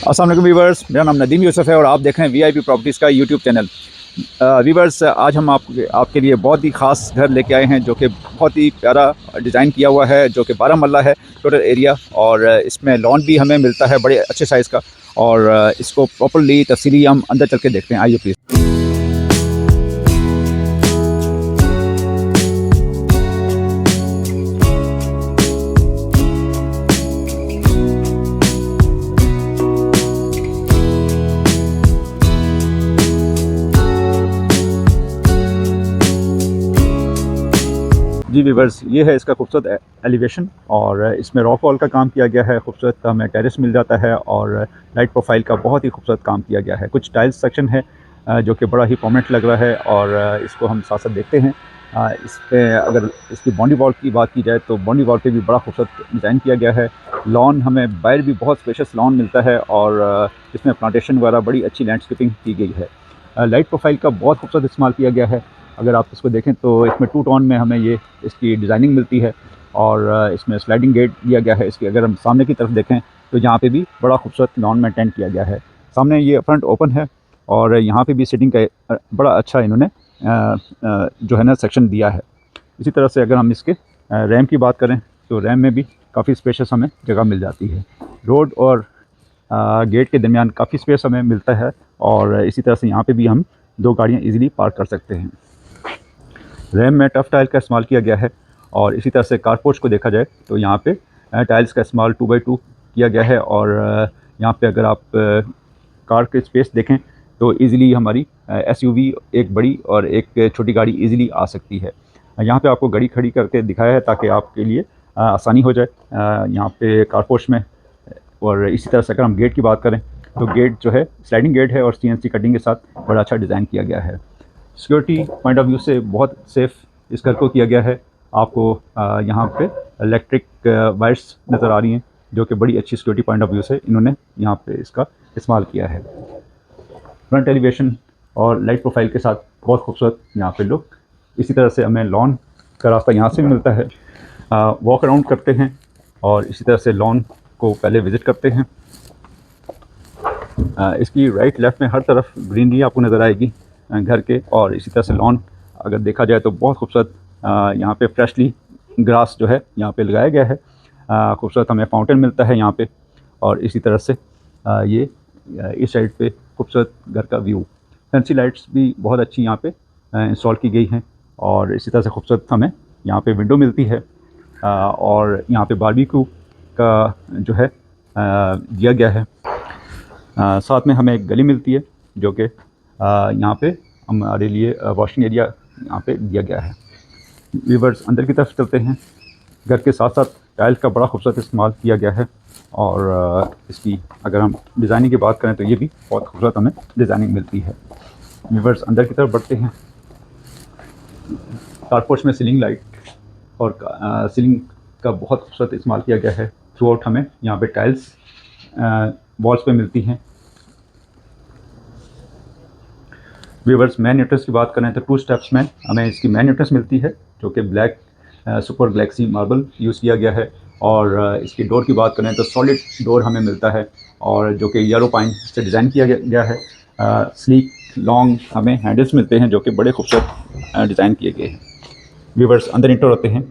अस्सलाम वालेकुम वीवर्स, मेरा नाम नदीम यूसुफ है और आप देख रहे हैं वीआईपी प्रॉपर्टीज़ का यूट्यूब चैनल। वीवर्स, आज हम आपके लिए बहुत ही ख़ास घर लेके आए हैं जो कि बहुत ही प्यारा डिज़ाइन किया हुआ है, जो कि 12 मरला है टोटल एरिया। और इसमें लॉन भी हमें मिलता है बड़े अच्छे साइज़ का। और इसको प्रॉपर्ली तफसीली हम अंदर चल के देखते हैं। आइए प्लीज़। जी वीवर्स, ये है इसका खूबसूरत एलिवेशन और इसमें रॉक वॉल का काम किया गया है। खूबसूरत हमें टेरेस मिल जाता है और लाइट प्रोफाइल का बहुत ही खूबसूरत काम किया गया है। कुछ टाइल्स सेक्शन है जो कि बड़ा ही परमानेंट लग रहा है और इसको हम साथ साथ देखते हैं। इस पे अगर इसकी बाउंड्री वॉल की बात की जाए तो बाउंड्री वॉल पे भी बड़ा खूबसूरत डिज़ाइन किया गया है। लॉन हमें बाहर भी बहुत स्पेशियस लॉन मिलता है और इसमें प्लांटेशन वगैरह बड़ी अच्छी लैंडस्केपिंग की गई है। लाइट प्रोफाइल का बहुत खूबसूरत इस्तेमाल किया गया है। अगर आप इसको देखें तो इसमें 2 टोन में हमें ये इसकी डिज़ाइनिंग मिलती है और इसमें स्लाइडिंग गेट दिया गया है। इसकी अगर हम सामने की तरफ देखें तो यहाँ पे भी बड़ा खूबसूरत लॉन मेंटेन किया गया है। सामने ये फ्रंट ओपन है और यहाँ पे भी सिटिंग का बड़ा अच्छा इन्होंने जो है ना सेक्शन दिया है। इसी तरह से अगर हम इसके रैम की बात करें तो रैम में भी काफ़ी स्पेशियस हमें जगह मिल जाती है। रोड और गेट के दरमियान काफ़ी स्पेस हमें मिलता है और इसी तरह से यहाँ पे भी हम 2 गाड़ियाँ ईज़िली पार्क कर सकते हैं। रैम में टफ टाइल का इस्तेमाल किया गया है और इसी तरह से कारपोर्च को देखा जाए तो यहाँ पे टाइल्स का इस्तेमाल 2x2 किया गया है और यहाँ पे अगर आप कार के स्पेस देखें तो इजीली हमारी एसयूवी एक बड़ी और एक छोटी गाड़ी इजीली आ सकती है। यहाँ पे आपको गाड़ी खड़ी करके दिखाया है ताकि आपके लिए आसानी हो जाए यहाँ पे कारपोर्च में। और इसी तरह से अगर हम गेट की बात करें तो गेट जो है स्लाइडिंग गेट है और सीएनसी कटिंग के साथ बड़ा अच्छा डिज़ाइन किया गया है। सिक्योरिटी पॉइंट ऑफ व्यू से बहुत सेफ़ इस घर को किया गया है। आपको यहाँ पे इलेक्ट्रिक वायर्स नज़र आ रही हैं जो कि बड़ी अच्छी सिक्योरिटी पॉइंट ऑफ व्यू से इन्होंने यहाँ पे इसका इस्तेमाल किया है। फ्रंट एलिवेशन और लाइट प्रोफाइल के साथ बहुत खूबसूरत यहाँ पे लुक। इसी तरह से हमें लॉन का रास्ता यहाँ से भी मिलता है। वॉक अराउंड करते हैं और इसी तरह से लॉन को पहले विज़िट करते हैं। इसकी राइट लेफ़्ट में हर तरफ ग्रीनरी आपको नज़र आएगी घर के। और इसी तरह से लॉन अगर देखा जाए तो बहुत खूबसूरत यहाँ पे फ्रेशली ग्रास जो है यहाँ पे लगाया गया है। खूबसूरत हमें फाउंटेन मिलता है यहाँ पे और इसी तरह से ये इस साइड पे खूबसूरत घर का व्यू। फैंसी लाइट्स भी बहुत अच्छी यहाँ पे इंस्टॉल की गई हैं और इसी तरह से खूबसूरत हमें यहाँ पे विंडो मिलती है और यहाँ पे बारबेक्यू का जो है दिया गया है। साथ में हमें एक गली मिलती है जो कि यहाँ पे हमारे लिए वॉशिंग एरिया यहाँ पे दिया गया है। व्यूवर्स, अंदर की तरफ चलते हैं। घर के साथ साथ टाइल्स का बड़ा खूबसूरत इस्तेमाल किया गया है और इसकी अगर हम डिज़ाइनिंग की बात करें तो ये भी बहुत खूबसूरत हमें डिज़ाइनिंग मिलती है। व्यूवर्स, अंदर की तरफ बढ़ते हैं। कारपोर्च में सीलिंग लाइट और सीलिंग का बहुत खूबसूरत इस्तेमाल किया गया है। थ्रू आउट हमें यहाँ पे टाइल्स वॉल्स पे मिलती हैं। व्यूवर्स, मेन एंट्रेंस की बात करें तो 2 स्टेप्स में हमें इसकी मेन एंट्रेंस मिलती है जो कि black super galaxy marble use किया गया है। और इसकी डोर की बात करें तो सॉलिड डोर हमें मिलता है और जो कि येलो पाइन से डिज़ाइन किया गया है। स्लीक लॉन्ग हमें हैंडल्स मिलते हैं जो कि बड़े खूबसूरत डिज़ाइन किए गए हैं। व्यूवर्स, अंदर इंटर होते हैं।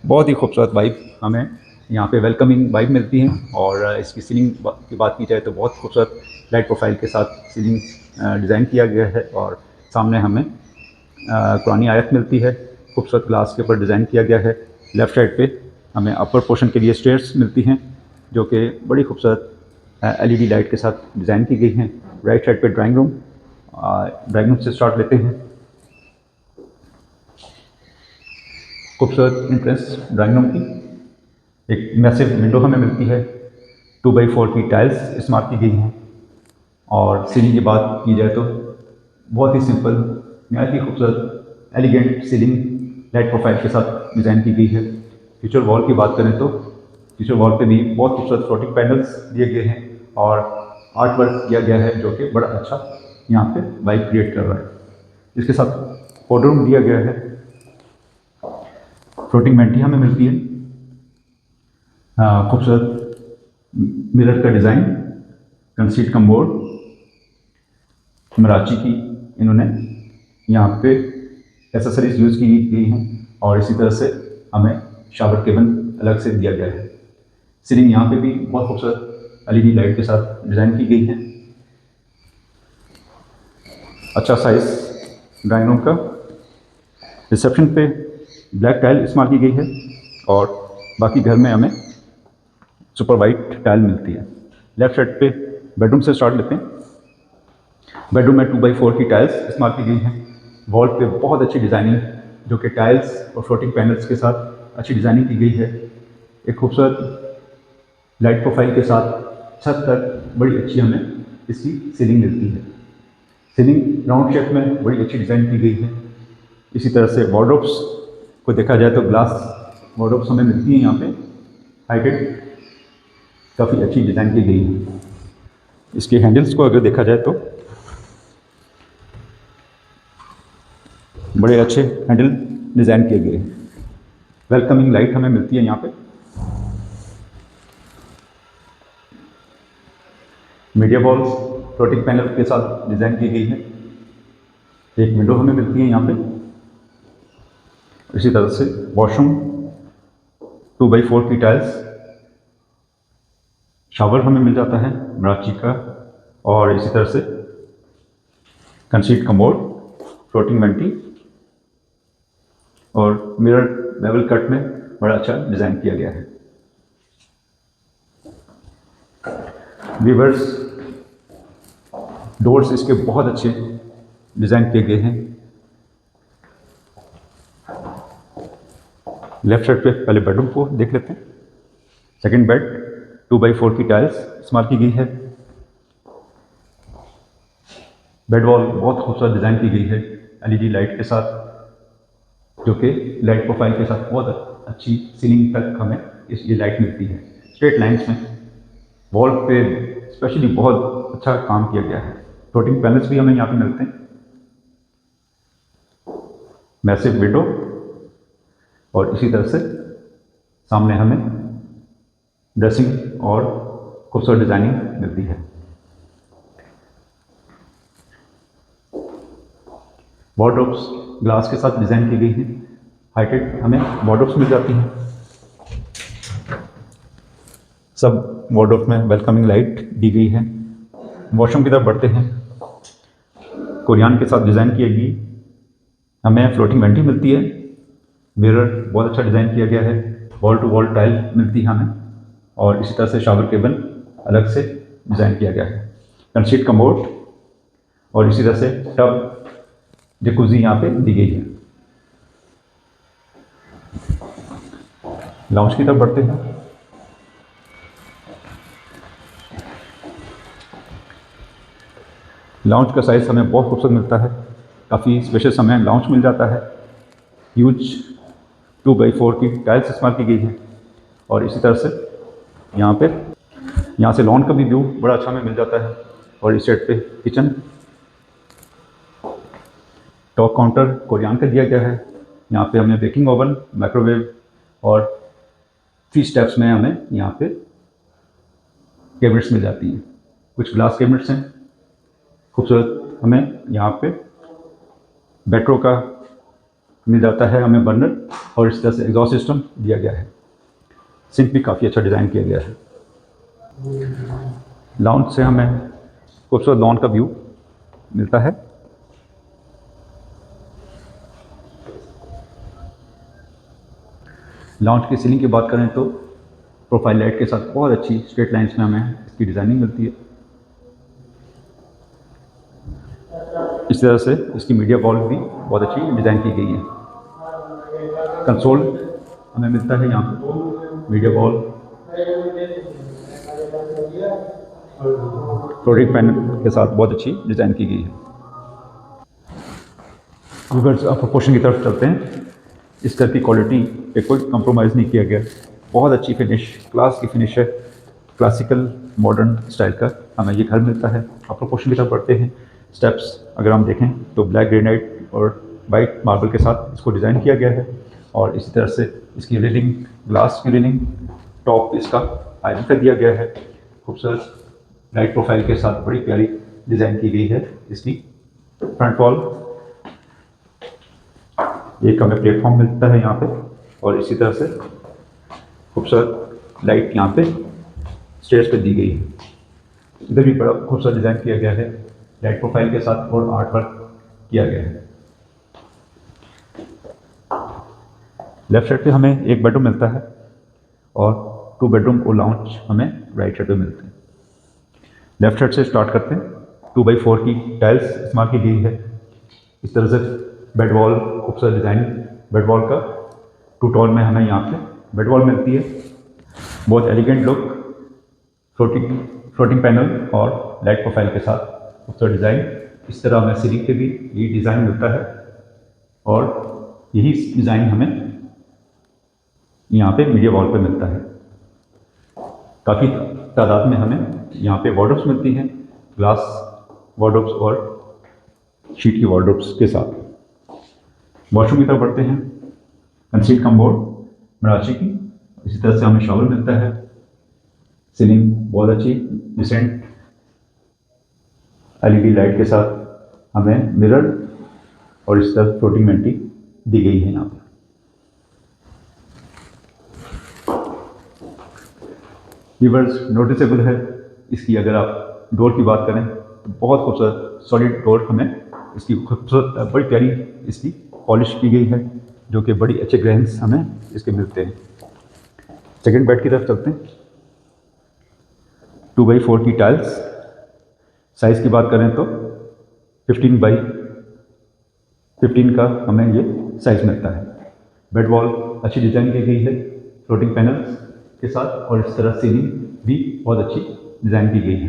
बहुत ही खूबसूरत वाइब हमें यहाँ पे वेलकमिंग वाइब मिलती है और इसकी सीलिंग की बात की जाए तो बहुत खूबसूरत लाइट प्रोफाइल के साथ सीलिंग डिज़ाइन किया गया है और सामने हमें कुरानी आयत मिलती है। खूबसूरत ग्लास के ऊपर डिज़ाइन किया गया है। लेफ़्ट साइड पे हमें अपर पोर्शन के लिए स्टेयर्स मिलती हैं जो कि बड़ी खूबसूरत एलईडी लाइट के साथ डिज़ाइन की गई हैं। राइट साइड पे ड्राइंग रूम से स्टार्ट लेते हैं। खूबसूरत एंट्रेंस ड्राइंग रूम की। एक मैसिव विंडो हमें मिलती है। 2x4 की टाइल्स इस्तेमाल की गई हैं और सीलिंग की बात की जाए तो बहुत ही सिंपल नहायत ही खूबसूरत एलिगेंट सीलिंग लाइट प्रोफाइल के साथ डिज़ाइन की गई है। फ्यूचर वॉल की बात करें तो फ्यूचर वॉल पे भी बहुत खूबसूरत फ्लोटिंग पैनल्स दिए गए हैं और आर्ट वर्क किया गया है जो कि बड़ा अच्छा यहाँ पे वाइब क्रिएट कर रहा है। इसके साथ पाउडर रूम दिया गया है। फ्लोटिंग वेंटी हमें मिलती है। खूबसूरत मिरर का डिज़ाइन कंसीट कमोड मराची की इन्होंने यहाँ पे एसेसरीज यूज़ की गई हैं और इसी तरह से हमें शावर केबिन अलग से दिया गया है। सीलिंग यहाँ पे भी बहुत खूबसूरत एलईडी लाइट के साथ डिज़ाइन की गई है। अच्छा साइज ड्राइंग रूम का। रिसेप्शन पे ब्लैक टाइल इस्तेमाल की गई है और बाकी घर में हमें सुपर वाइट टाइल मिलती है। लेफ्ट साइड पे बेडरूम से स्टार्ट लेते हैं। बेडरूम में 2x4 की टाइल्स इस्तेमाल की गई हैं। वॉल पे बहुत अच्छी डिज़ाइनिंग जो कि टाइल्स और फ्लोटिंग पैनल्स के साथ अच्छी डिज़ाइनिंग की गई है। एक खूबसूरत लाइट प्रोफाइल के साथ छत तक बड़ी अच्छी हमें इसकी सीलिंग मिलती है। सीलिंग राउंड शेप में बड़ी अच्छी डिज़ाइन की गई है। इसी तरह से वार्डरोब्स को देखा जाए तो ग्लास वार्डरोब्स हमें मिलती हैं यहाँ पे हाइटेड, काफ़ी अच्छी डिज़ाइन की गई है। इसके हैंडल्स को अगर देखा जाए तो बड़े अच्छे हैंडल डिज़ाइन किए गए हैं। वेलकमिंग लाइट हमें मिलती है यहाँ पे। मीडिया वॉल्स फ्लोटिंग पैनल के साथ डिज़ाइन की गई है। एक विंडो हमें मिलती है यहाँ पे। इसी तरह से वॉशरूम 2x4 की टाइल्स। शावर हमें मिल जाता है मराची का और इसी तरह से कंसीट कमोड, फ्लोटिंग वेंटी और मिरर बेवल कट में बड़ा अच्छा डिज़ाइन किया गया है। वीवर्स डोर्स इसके बहुत अच्छे डिज़ाइन किए गए हैं। लेफ्ट साइड पे पहले बेडरूम को देख लेते हैं। सेकंड बेड 2x4 की टाइल्स इस्तेमाल की गई है। बेड वॉल बहुत खूबसूरत डिज़ाइन की गई है एलईडी लाइट के साथ, जो कि लाइट प्रोफाइल के साथ बहुत अच्छी सीलिंग तक हमें ये लाइट मिलती है। स्ट्रेट लाइन्स में वॉल पे स्पेशली बहुत अच्छा काम किया गया है। फ्लोटिंग पैनल्स भी हमें यहाँ पे मिलते हैं। मैसिव विंडो और इसी तरह से सामने हमें ड्रेसिंग और खूबसूरत डिज़ाइनिंग मिलती है। वार्डरोब्स ग्लास के साथ डिज़ाइन की गई है। हाइटेड हमें वार्डरोब्स मिल जाती हैं। सब वार्डरोब में वेलकमिंग लाइट दी गई है। वॉशरूम की तरफ बढ़ते हैं। कोरियान के साथ डिज़ाइन की गई हमें फ्लोटिंग वेंटी मिलती है। मिरर बहुत अच्छा डिज़ाइन किया गया है। वॉल टू वॉल टाइल मिलती है हमें और इसी तरह से शावर केबिन अलग से डिज़ाइन किया गया है। कंसीट कमोड और इसी तरह से टब जकूज़ी यहाँ पे दी गई है। लाउंज की तरफ बढ़ते हैं। लाउंज का साइज़ हमें बहुत खूबसूरत मिलता है। काफ़ी स्पेशियस हमें लाउंज मिल जाता है। ह्यूज 2x4 की टाइल्स इस्तेमाल की गई है और इसी तरह से यहाँ से लॉन का भी व्यू बड़ा अच्छा हमें मिल जाता है। और इस साइड पे किचन, टॉप काउंटर कोरियान का दिया गया है। यहाँ पे हमें बेकिंग ओवन, माइक्रोवेव और 3 स्टेप्स में हमें यहाँ पे कैबिनेट्स मिल जाती हैं। कुछ ग्लास कैबिनेट्स हैं खूबसूरत। हमें यहाँ पे बैटरो का मिल जाता है हमें बर्नर और इस तरह से एग्जॉस्ट सिस्टम दिया गया है। सिंक भी काफ़ी अच्छा डिज़ाइन किया गया है। लाउंज से हमें खूबसूरत लॉन का व्यू मिलता है। लाउंज की सीलिंग की बात करें तो प्रोफाइल लाइट के साथ बहुत अच्छी स्ट्रेट लाइंस में हमें इसकी डिज़ाइनिंग मिलती है। इस तरह से इसकी मीडिया वॉल भी बहुत अच्छी डिज़ाइन की गई है। कंसोल हमें मिलता है यहाँ पे। मीडिया वॉल, फ्लोटिंग पैनल के साथ बहुत अच्छी डिज़ाइन की गई है। व्यूअर्स अब प्रोपोर्शन की तरफ चलते हैं। इस घर की क्वालिटी पे कोई कंप्रोमाइज़ नहीं किया गया। बहुत अच्छी फिनिश, क्लास की फिनिश है। क्लासिकल मॉडर्न स्टाइल का हमें ये घर मिलता है। अब प्रोपोर्शन की तरफ बढ़ते हैं। स्टेप्स अगर हम देखें तो ब्लैक ग्रेनाइट और वाइट मार्बल के साथ इसको डिज़ाइन किया गया है और इसी तरह से इसकी रेलिंग, ग्लास की रेलिंग, टॉप इसका आयरन का दिया गया है। खूबसूरत लाइट प्रोफाइल के साथ बड़ी प्यारी डिज़ाइन की गई है इसकी। फ्रंट वॉल एक हमें प्लेटफॉर्म मिलता है यहाँ पे, और इसी तरह से खूबसूरत लाइट यहाँ पे स्टेयर्स पे दी गई है। इधर भी बड़ा खूबसूरत डिज़ाइन किया गया है लाइट प्रोफाइल के साथ, और आर्ट वर्क किया गया है। लेफ्ट साइड पे हमें एक बेडरूम मिलता है, और 2 बेडरूम और लाउंज हमें राइट साइड पे मिलते हैं। लेफ्ट साइड से स्टार्ट करते हैं। 2x4 की टाइल्स इस्तेमाल की गई है। इस तरह से बेड वॉल, खूबसूरत डिज़ाइन बेड वॉल का 2 टोन में हमें यहाँ पे बेड वॉल मिलती है। बहुत एलिगेंट लुक, फ्लोटिंग पैनल और लाइट प्रोफाइल के साथ खूबसूरत डिज़ाइन। इस तरह हमें सीलिंग पे भी ये डिज़ाइन मिलता है, और यही डिज़ाइन हमें यहाँ पे मीडिया वॉल पे मिलता है। काफ़ी तादाद में हमें यहाँ पे वार्डरोब्स मिलती हैं, ग्लास वार्डरोब्स और शीट की वार्डरोब्स के साथ। वॉशरूम की तरफ बढ़ते हैं। कंसील कमोड मराची की, इसी तरह से हमें शॉवर मिलता है। सीलिंग बहुत अच्छी डिसेंट LED लाइट के साथ हमें मिरर और इस तरह फ्लोटिंग वेंटी दी गई है यहाँ पर। व्यूअर्स, नोटिसेबल है इसकी, अगर आप डोर की बात करें तो बहुत खूबसूरत सॉलिड डोर हमें इसकी खूबसूरत बड़ी प्यारी इसकी पॉलिश की गई है, जो कि बड़ी अच्छे ग्रेन्स हमें इसके मिलते हैं। सेकंड बेड की तरफ चलते हैं। 2x4 की टाइल्स, साइज़ की बात करें तो 15x15 का हमें ये साइज़ मिलता है। बेड वॉल अच्छी डिज़ाइन की गई है फ्लोटिंग पैनल्स के साथ, और इस तरह सीलिंग भी बहुत अच्छी डिज़ाइन की गई है।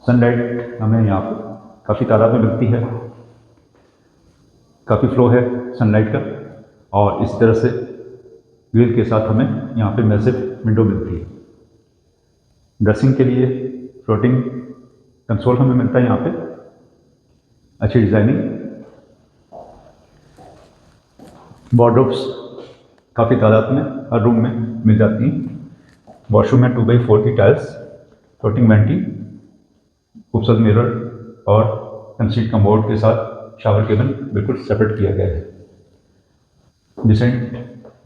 सनलाइट हमें यहाँ पर काफ़ी तादाद में मिलती है, काफ़ी फ्लो है सनलाइट का, और इस तरह से ग्रिल के साथ हमें यहाँ पे मैसिव विंडो मिलती है। ड्रेसिंग के लिए फ्लोटिंग कंसोल हमें मिलता है यहाँ पे, अच्छी डिज़ाइनिंग। वार्डरोब्स काफ़ी तादाद में हर रूम में मिल जाती हैं। वॉशरूम में 2x4 की टाइल्स, फ्लोटिंग वेंटी, खूबसूरत मिरर और कंसील कमोड के साथ शावर केबिन बिल्कुल सेपरेट किया गया है। डिसेंट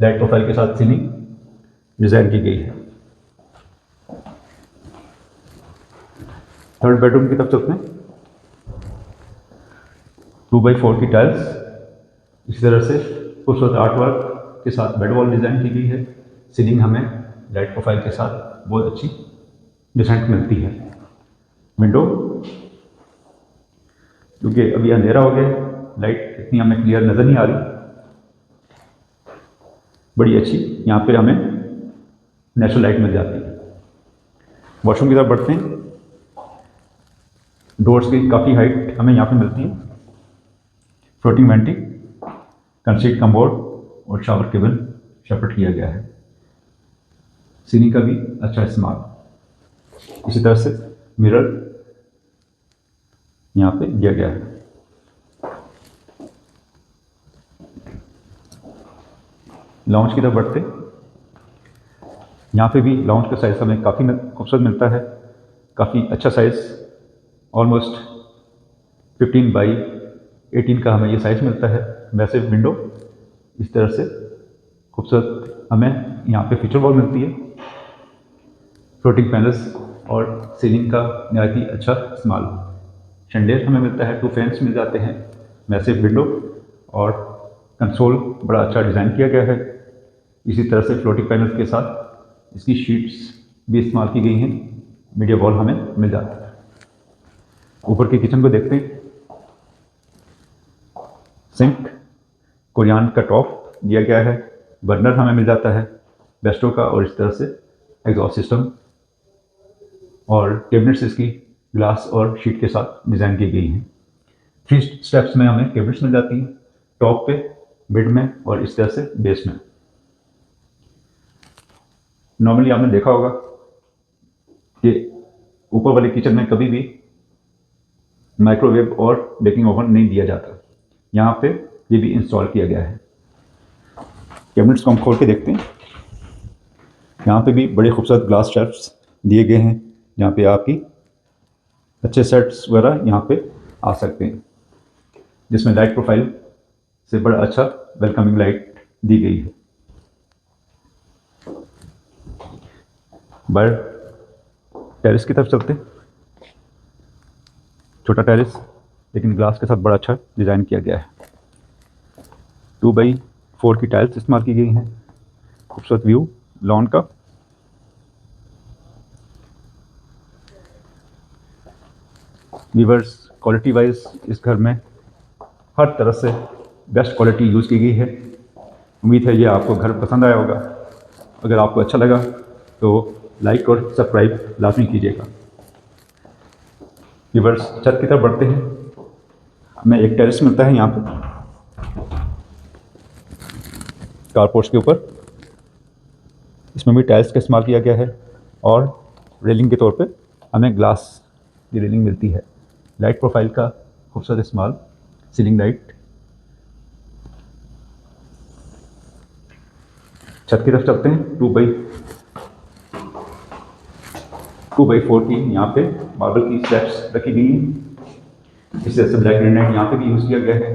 लाइट प्रोफाइल के साथ सीलिंग डिज़ाइन की गई है। थर्ड बेडरूम की तरफ चलते हैं। 2x4 की टाइल्स, इसी तरह से खूबसूरत आर्ट वर्क के साथ बेड वॉल डिज़ाइन की गई है। सीलिंग हमें लाइट प्रोफाइल के साथ बहुत अच्छी डिसेंट मिलती है। विंडो, क्योंकि अभी अंधेरा हो गया, लाइट इतनी हमें क्लियर नज़र नहीं आ रही, बड़ी अच्छी यहाँ पे हमें नेचुरल लाइट मिल जाती है। वॉशरूम की तरफ बढ़ते हैं। डोर्स की काफ़ी हाइट हमें यहाँ पे मिलती है। फ्लोटिंग वेंटी, कंसील कमोड और शावर केबिन सेपरेट किया गया है। सीलिंग का भी अच्छा इस्तेमाल। इसी तरह से मिरर यहाँ पे दिया गया है। लाउंज की तरफ बढ़ते, यहाँ पे भी लाउंज का साइज़ हमें काफ़ी खूबसूरत मिलता है, काफ़ी अच्छा साइज़, ऑलमोस्ट 15x18 का हमें ये साइज़ मिलता है। मैसिव विंडो, इस तरह से खूबसूरत हमें यहाँ पे फीचर वॉल मिलती है। फ्लोटिंग पैनल्स और सीलिंग का नहायत ही अच्छा इस्तेमाल। शैंडिलियर हमें मिलता है, 2 फैंस मिल जाते हैं, मैसिव विंडो, और कंसोल बड़ा अच्छा डिज़ाइन किया गया है। इसी तरह से फ्लोटिंग पैनल्स के साथ इसकी शीट्स भी इस्तेमाल की गई हैं। मीडिया वॉल हमें मिल जाता है। ऊपर की किचन को देखते हैं। सिंक, कोरियान का टॉप दिया गया है, बर्नर हमें मिल जाता है बेस्टो का, और इस तरह से एग्जॉस्ट सिस्टम, और कैबिनेट्स इसकी ग्लास और शीट के साथ डिज़ाइन की गई हैं। 3 स्टेप्स में हमें कैबिनेट्स मिल जाती हैं, टॉप पे, मिड में और इस तरह से बेस में। नॉर्मली आपने देखा होगा कि ऊपर वाले किचन में कभी भी माइक्रोवेव और बेकिंग ओवन नहीं दिया जाता। यहाँ पे ये भी इंस्टॉल किया गया है। कैबिनेट्स को हम खोल के देखते हैं। यहाँ पे भी बड़े खूबसूरत ग्लास शेल्फ्स दिए गए हैं, यहाँ पे आपकी अच्छे सेट्स वगैरह यहाँ पे आ सकते हैं, जिसमें लाइट प्रोफाइल से बड़ा अच्छा वेलकमिंग लाइट दी गई है। बाहर टेरेस की तरफ चलते हैं। छोटा टेरेस लेकिन ग्लास के साथ बड़ा अच्छा डिज़ाइन किया गया है। 2x4 की टाइल्स इस्तेमाल की गई हैं। खूबसूरत व्यू लॉन का। व्यूअर्स, क्वालिटी वाइज इस घर में हर तरह से बेस्ट क्वालिटी यूज़ की गई है। उम्मीद है ये आपको घर पसंद आया होगा। अगर आपको अच्छा लगा तो लाइक और सब्सक्राइब लाजमी कीजिएगा। व्यूअर्स, छत की तरफ बढ़ते हैं। हमें एक टेरेस मिलता है यहाँ पे कारपोर्ट्स के ऊपर। इसमें भी टाइल्स का इस्तेमाल किया गया है और रेलिंग के तौर पे हमें ग्लास की रेलिंग मिलती है। लाइट प्रोफाइल का खूबसूरत इस्तेमाल, सीलिंग लाइट। छत की तरफ चलते हैं। 2x4 की यहाँ पे मार्बल की स्लैब्स रखी गई हैं। इससे ब्लैक ग्रेनाइट यहाँ पे भी यूज़ किया गया है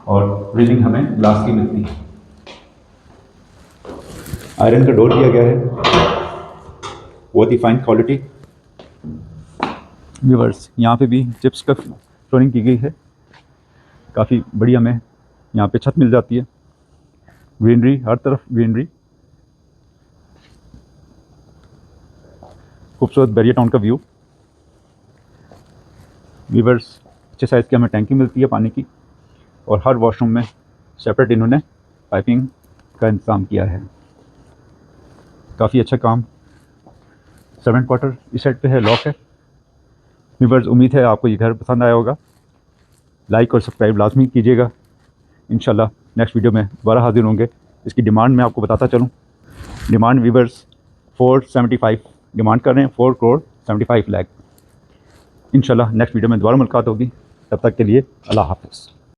और रेलिंग हमें ग्लास की मिलती है। आयरन का डोर दिया गया है, बहुत ही फाइन क्वालिटी। व्यूअर्स, यहाँ पे भी चिप्स का फ्लोरिंग की गई है। काफ़ी बड़ी हमें यहाँ पे छत मिल जाती है। ग्रीनरी, हर तरफ ग्रीनरी। खूबसूरत बैरियर टाउन का व्यू। व्यूअर्स, अच्छे साइज़ की हमें टैंकी मिलती है पानी की और हर वॉशरूम में सेपरेट इन्होंने पाइपिंग का इंतज़ाम किया है। काफ़ी अच्छा काम। सर्वेंट क्वार्टर इस साइड पे है, लॉक है। व्यूअर्स, उम्मीद है आपको ये घर पसंद आया होगा। लाइक और सब्सक्राइब लाजमी कीजिएगा। इंशाल्लाह नेक्स्ट वीडियो में दोबारा हाजिर होंगे। इसकी डिमांड मैं आपको बताता चलूँ। डिमांड व्यूअर्स 475 डिमांड कर रहे हैं, 4,75,00,000। इंशाल्लाह नेक्स्ट वीडियो में दोबारा मुलाकात होगी। तब तक के लिए अल्लाह हाफ़िज़।